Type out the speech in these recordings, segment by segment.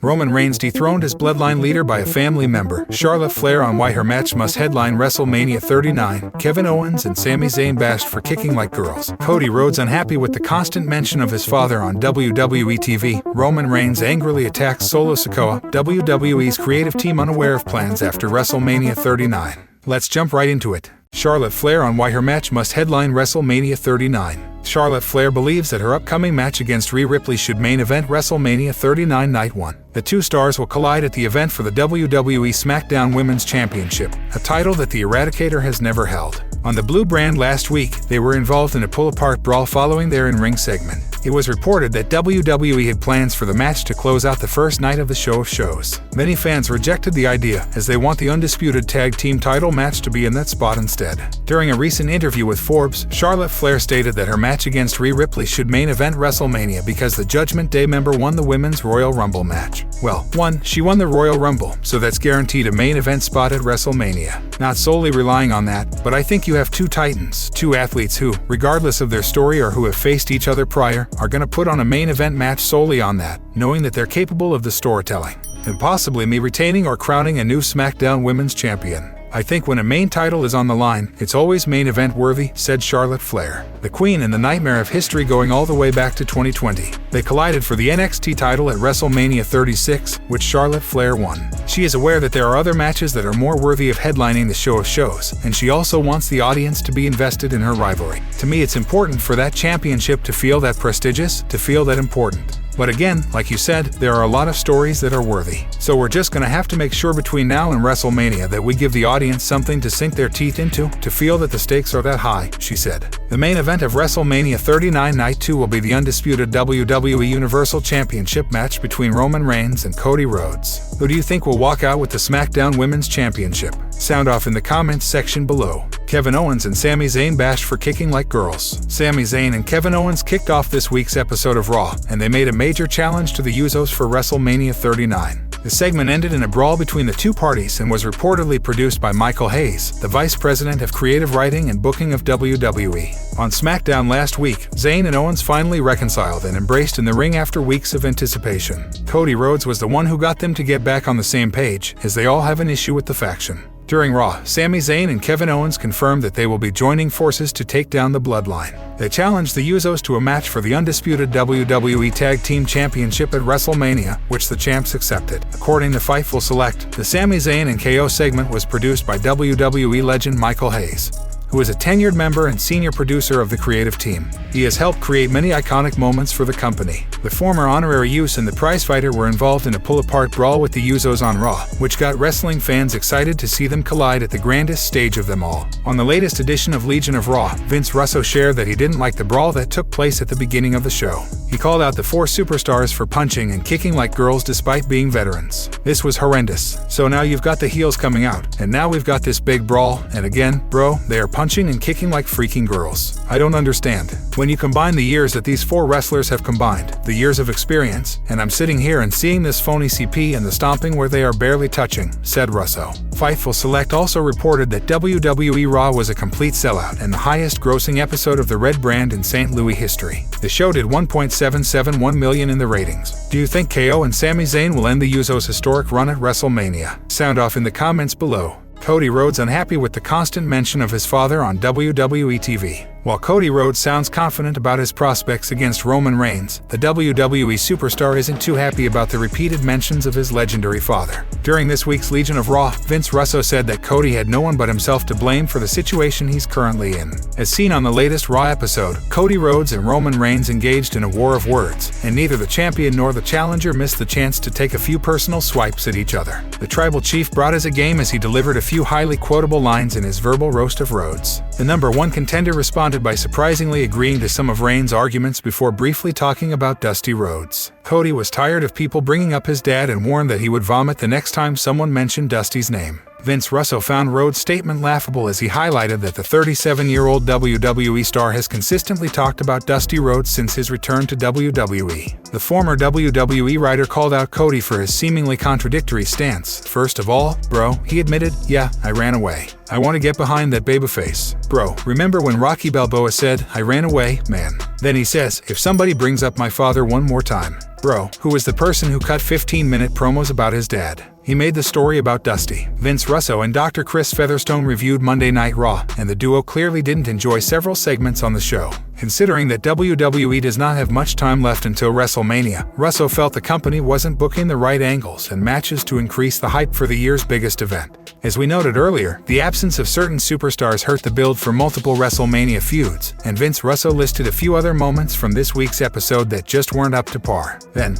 Roman Reigns dethroned his bloodline leader by a family member. Charlotte Flair on why her match must headline WrestleMania 39. Kevin Owens and Sami Zayn bashed for kicking like girls. Cody Rhodes unhappy with the constant mention of his father on WWE TV. Roman Reigns angrily attacks Solo Sikoa. WWE's creative team unaware of plans after WrestleMania 39. Let's jump right into it. Charlotte Flair on why her match must headline WrestleMania 39. Charlotte Flair believes that her upcoming match against Rhea Ripley should main event WrestleMania 39 Night 1. The two stars will collide at the event for the WWE SmackDown Women's Championship, a title that the Eradicator has never held. On the Blue brand last week, they were involved in a pull-apart brawl following their in-ring segment. It was reported that WWE had plans for the match to close out the first night of the show of shows. Many fans rejected the idea, as they want the undisputed tag team title match to be in that spot instead. During a recent interview with Forbes, Charlotte Flair stated that her match against Rhea Ripley should main event WrestleMania because the Judgment Day member won the Women's Royal Rumble match. Well, she won the Royal Rumble, so that's guaranteed a main event spot at WrestleMania. Not solely relying on that, but I think you have two titans, two athletes who, regardless of their story or who have faced each other prior, are going to put on a main event match solely on that, knowing that they're capable of the storytelling, and possibly me retaining or crowning a new SmackDown Women's Champion. I think when a main title is on the line, it's always main event worthy, said Charlotte Flair, the queen and the nightmare of history going all the way back to 2020. They collided for the NXT title at WrestleMania 36, which Charlotte Flair won. She is aware that there are other matches that are more worthy of headlining the show of shows, and she also wants the audience to be invested in her rivalry. To me, it's important for that championship to feel that prestigious, to feel that important. But again, like you said, there are a lot of stories that are worthy. So we're just gonna have to make sure between now and WrestleMania that we give the audience something to sink their teeth into, to feel that the stakes are that high, she said. The main event of WrestleMania 39 Night 2 will be the undisputed WWE Universal Championship match between Roman Reigns and Cody Rhodes. Who do you think will walk out with the SmackDown Women's Championship? Sound off in the comments section below. Kevin Owens and Sami Zayn bashed for kicking like girls. Sami Zayn and Kevin Owens kicked off this week's episode of Raw, and they made a major challenge to the Usos for WrestleMania 39. The segment ended in a brawl between the two parties and was reportedly produced by Michael Hayes, the Vice President of Creative Writing and Booking of WWE. On SmackDown last week, Zayn and Owens finally reconciled and embraced in the ring after weeks of anticipation. Cody Rhodes was the one who got them to get back on the same page, as they all have an issue with the faction. During Raw, Sami Zayn and Kevin Owens confirmed that they will be joining forces to take down the Bloodline. They challenged the Usos to a match for the undisputed WWE Tag Team Championship at WrestleMania, which the champs accepted. According to Fightful Select, the Sami Zayn and KO segment was produced by WWE legend Michael Hayes, who is a tenured member and senior producer of the creative team. He has helped create many iconic moments for the company. The former honorary Uso and the prizefighter were involved in a pull-apart brawl with the Usos on Raw, which got wrestling fans excited to see them collide at the grandest stage of them all. On the latest edition of Legion of Raw, Vince Russo shared that he didn't like the brawl that took place at the beginning of the show. He called out the four superstars for punching and kicking like girls despite being veterans. This was horrendous. So now you've got the heels coming out, and now we've got this big brawl, and again, bro, they are punching and kicking like freaking girls. I don't understand. When you combine the years that these four wrestlers have combined, the years of experience, and I'm sitting here and seeing this phony CP and the stomping where they are barely touching, said Russo. Fightful Select also reported that WWE Raw was a complete sellout and the highest grossing episode of the Red brand in St. Louis history. The show did $1.771 million in the ratings. Do you think KO and Sami Zayn will end the Usos' historic run at WrestleMania? Sound off in the comments below. Cody Rhodes unhappy with the constant mention of his father on WWE TV. While Cody Rhodes sounds confident about his prospects against Roman Reigns, the WWE superstar isn't too happy about the repeated mentions of his legendary father. During this week's Legion of Raw, Vince Russo said that Cody had no one but himself to blame for the situation he's currently in. As seen on the latest Raw episode, Cody Rhodes and Roman Reigns engaged in a war of words, and neither the champion nor the challenger missed the chance to take a few personal swipes at each other. The tribal chief brought his A game as he delivered a few highly quotable lines in his verbal roast of Rhodes. The #1 contender responded by surprisingly agreeing to some of Reigns' arguments before briefly talking about Dusty Rhodes. Cody was tired of people bringing up his dad and warned that he would vomit the next time someone mentioned Dusty's name. Vince Russo found Rhodes' statement laughable as he highlighted that the 37-year-old WWE star has consistently talked about Dusty Rhodes since his return to WWE. The former WWE writer called out Cody for his seemingly contradictory stance. First of all, bro, he admitted, yeah, I ran away. I want to get behind that babyface. Bro, remember when Rocky Balboa said, I ran away, man? Then he says, if somebody brings up my father one more time. Bro, who was the person who cut 15-minute promos about his dad? He made the story about Dusty. Vince Russo and Dr. Chris Featherstone reviewed Monday Night Raw, and the duo clearly didn't enjoy several segments on the show. Considering that WWE does not have much time left until WrestleMania, Russo felt the company wasn't booking the right angles and matches to increase the hype for the year's biggest event. As we noted earlier, the absence of certain superstars hurt the build for multiple WrestleMania feuds, and Vince Russo listed a few other moments from this week's episode that just weren't up to par. Then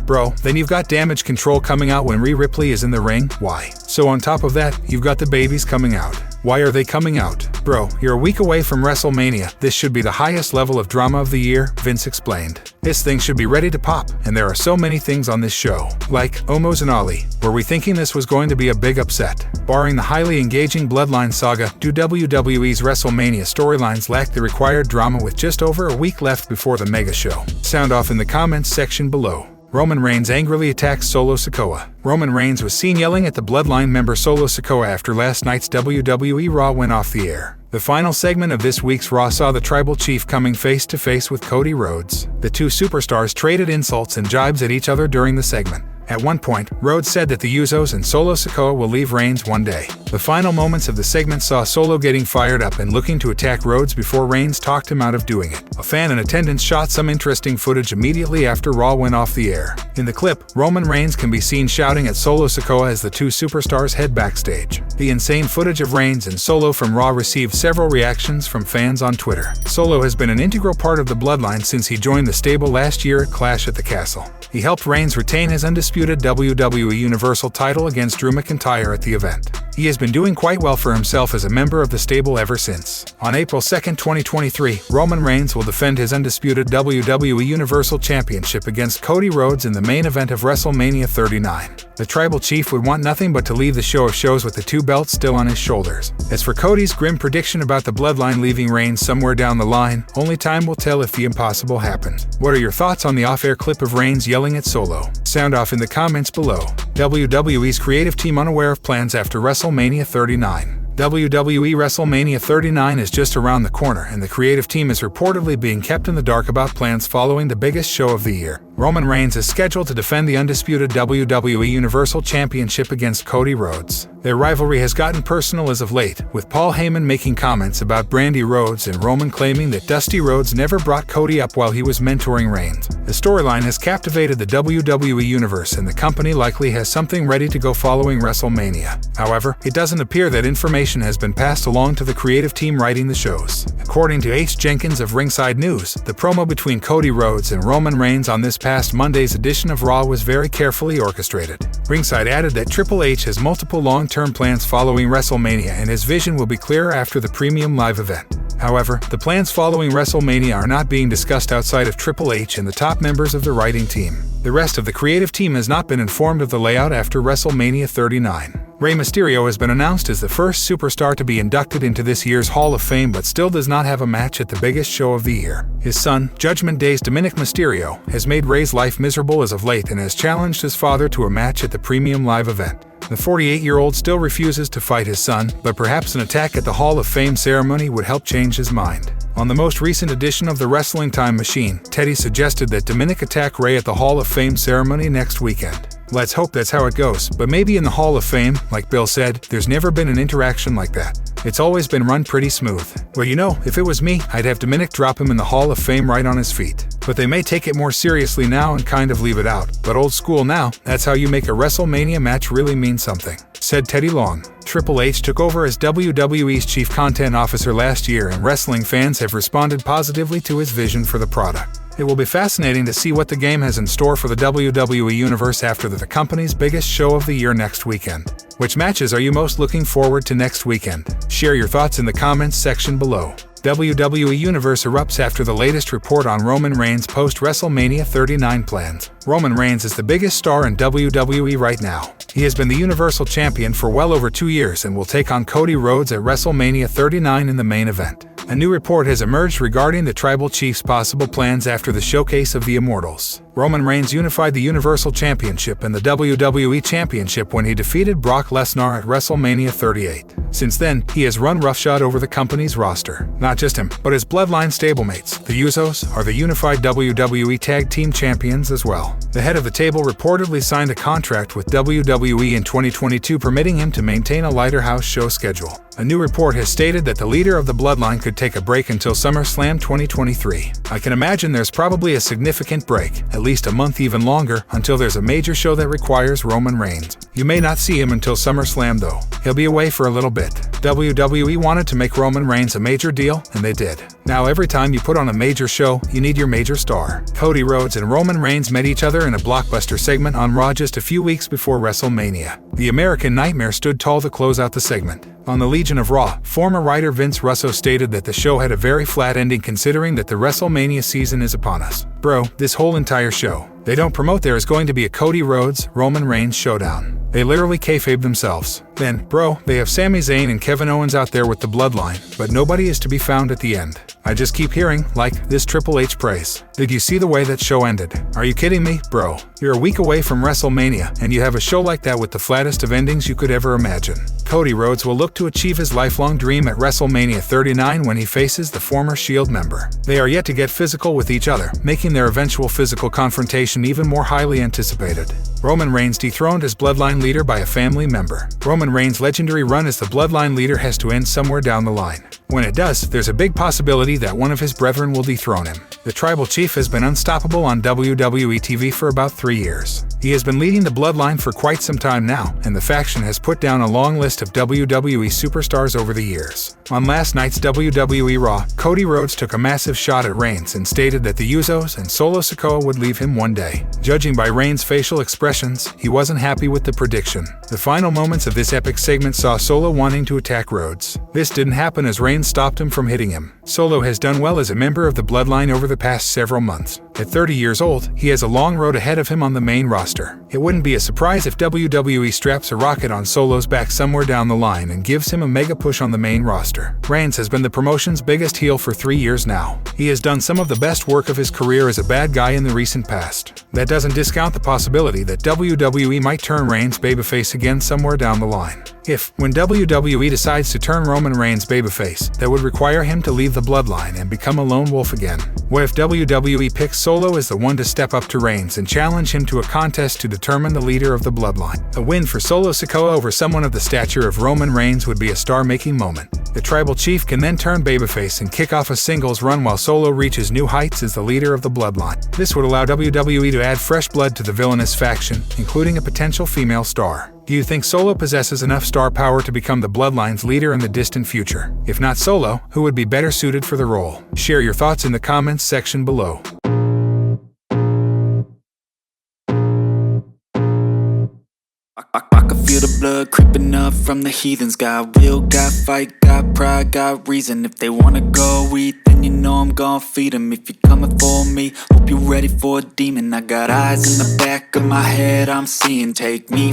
you've got Damage Control coming out when Rhea Ripley is in the ring. Why? So on top of that, you've got the babies coming out. Why are they coming out? Bro, you're a week away from WrestleMania. This should be the highest level of drama of the year, Vince explained. This thing should be ready to pop, and there are so many things on this show. Like, Omos and Ali. Were we thinking this was going to be a big upset? Barring the highly engaging Bloodline saga, do WWE's WrestleMania storylines lack the required drama with just over a week left before the mega show? Sound off in the comments section below. Roman Reigns angrily attacks Solo Sikoa. Roman Reigns was seen yelling at the Bloodline member Solo Sikoa after last night's WWE Raw went off the air. The final segment of this week's Raw saw the Tribal Chief coming face-to-face with Cody Rhodes. The two superstars traded insults and jibes at each other during the segment. At one point, Rhodes said that the Usos and Solo Sikoa will leave Reigns one day. The final moments of the segment saw Solo getting fired up and looking to attack Rhodes before Reigns talked him out of doing it. A fan in attendance shot some interesting footage immediately after Raw went off the air. In the clip, Roman Reigns can be seen shouting at Solo Sikoa as the two superstars head backstage. The insane footage of Reigns and Solo from Raw received several reactions from fans on Twitter. Solo has been an integral part of the Bloodline since he joined the stable last year at Clash at the Castle. He helped Reigns retain his undisputed WWE Universal title against Drew McIntyre at the event. He has been doing quite well for himself as a member of the stable ever since. On April 2, 2023, Roman Reigns will defend his undisputed WWE Universal Championship against Cody Rhodes in the main event of WrestleMania 39. The Tribal Chief would want nothing but to leave the show of shows with the two belts still on his shoulders. As for Cody's grim prediction about the Bloodline leaving Reigns somewhere down the line, only time will tell if the impossible happens. What are your thoughts on the off-air clip of Reigns yelling at Solo? Sound off in the comments below. WWE's creative team unaware of plans after WrestleMania 39. WWE WrestleMania 39 is just around the corner, and the creative team is reportedly being kept in the dark about plans following the biggest show of the year. Roman Reigns is scheduled to defend the undisputed WWE Universal Championship against Cody Rhodes. Their rivalry has gotten personal as of late, with Paul Heyman making comments about Brandy Rhodes and Roman claiming that Dusty Rhodes never brought Cody up while he was mentoring Reigns. The storyline has captivated the WWE Universe, and the company likely has something ready to go following WrestleMania. However, it doesn't appear that information has been passed along to the creative team writing the shows. According to H. Jenkins of Ringside News, the promo between Cody Rhodes and Roman Reigns on this past Monday's edition of Raw was very carefully orchestrated. Ringside added that Triple H has multiple long-term plans following WrestleMania, and his vision will be clearer after the premium live event. However, the plans following WrestleMania are not being discussed outside of Triple H and the top members of the writing team. The rest of the creative team has not been informed of the layout after WrestleMania 39. Rey Mysterio has been announced as the first superstar to be inducted into this year's Hall of Fame, but still does not have a match at the biggest show of the year. His son, Judgment Day's Dominic Mysterio, has made Rey's life miserable as of late and has challenged his father to a match at the premium live event. The 48-year-old still refuses to fight his son, but perhaps an attack at the Hall of Fame ceremony would help change his mind. On the most recent edition of the Wrestling Time Machine, Teddy suggested that Dominic attack Rey at the Hall of Fame ceremony next weekend. Let's hope that's how it goes, but maybe in the Hall of Fame, like Bill said, there's never been an interaction like that. It's always been run pretty smooth. Well, you know, if it was me, I'd have Dominic drop him in the Hall of Fame right on his feet. But they may take it more seriously now and kind of leave it out. But old school now, that's how you make a WrestleMania match really mean something, said Teddy Long. Triple H took over as WWE's chief content officer last year, and wrestling fans have responded positively to his vision for the product. It will be fascinating to see what the game has in store for the WWE Universe after the company's biggest show of the year next weekend. Which matches are you most looking forward to next weekend? Share your thoughts in the comments section below. WWE Universe erupts after the latest report on Roman Reigns' post-WrestleMania 39 plans. Roman Reigns is the biggest star in WWE right now. He has been the Universal Champion for well over 2 years and will take on Cody Rhodes at WrestleMania 39 in the main event. A new report has emerged regarding the Tribal Chief's possible plans after the showcase of the Immortals. Roman Reigns unified the Universal Championship and the WWE Championship when he defeated Brock Lesnar at WrestleMania 38. Since then, he has run roughshod over the company's roster. Not just him, but his bloodline stablemates, the Usos, are the unified WWE Tag Team Champions as well. The head of the table reportedly signed a contract with WWE in 2022 permitting him to maintain a lighter house show schedule. A new report has stated that the leader of the bloodline could take a break until SummerSlam 2023. I can imagine there's probably a significant break, at least a month even longer, until there's a major show that requires Roman Reigns. You may not see him until SummerSlam though. He'll be away for a little bit. WWE wanted to make Roman Reigns a major deal, and they did. Now every time you put on a major show, you need your major star. Cody Rhodes and Roman Reigns met each other in a blockbuster segment on Raw just a few weeks before WrestleMania. The American Nightmare stood tall to close out the segment. On the Legion of Raw, former writer Vince Russo stated that the show had a very flat ending considering that the WrestleMania season is upon us. Bro, this whole entire show, they don't promote there is going to be a Cody Rhodes, Roman Reigns showdown. They literally kayfabe themselves. Then, bro, they have Sami Zayn and Kevin Owens out there with the bloodline, but nobody is to be found at the end. I just keep hearing, like, this Triple H praise. Did you see the way that show ended? Are you kidding me, bro? You're a week away from WrestleMania, and you have a show like that with the flattest of endings you could ever imagine. Cody Rhodes will look to achieve his lifelong dream at WrestleMania 39 when he faces the former Shield member. They are yet to get physical with each other, making their eventual physical confrontation even more highly anticipated. Roman Reigns dethroned as bloodline leader by a family member. Roman Reigns' legendary run as the bloodline leader has to end somewhere down the line. When it does, there's a big possibility that one of his brethren will dethrone him. The Tribal Chief has been unstoppable on WWE TV for about 3 years. He has been leading the bloodline for quite some time now, and the faction has put down a long list of WWE superstars over the years. On last night's WWE Raw, Cody Rhodes took a massive shot at Reigns and stated that the Usos and Solo Sikoa would leave him one day. Judging by Reigns' facial expressions, he wasn't happy with the prediction. The final moments of this epic segment saw Solo wanting to attack Rhodes. This didn't happen as Reigns stopped him from hitting him. Solo has done well as a member of the bloodline over the past several months. At 30 years old, he has a long road ahead of him on the main roster. It wouldn't be a surprise if WWE straps a rocket on Solo's back somewhere down the line and gives him a mega push on the main roster. Reigns has been the promotion's biggest heel for 3 years now. He has done some of the best work of his career as a bad guy in the recent past. That doesn't discount the possibility that WWE might turn Reigns babyface again somewhere down the line. When WWE decides to turn Roman Reigns babyface, that would require him to leave the bloodline and become a lone wolf again. What if WWE picks Solo as the one to step up to Reigns and challenge him to a contest to determine the leader of the bloodline? A win for Solo Sikoa over someone of the stature of Roman Reigns would be a star-making moment. The Tribal Chief can then turn babyface and kick off a singles run while Solo reaches new heights as the leader of the bloodline. This would allow WWE to add fresh blood to the villainous faction, including a potential female star. Do you think Solo possesses enough star power to become the bloodline's leader in the distant future? If not Solo, who would be better suited for the role? Share your thoughts in the comments section below. I can feel the blood creeping up from the heathens. Got will, got fight, got pride, got reason. If they wanna go eat, then you know I'm gon' feed them. If you're coming for me, hope you're ready for a demon. I got eyes in the back of my head, I'm seeing. Take me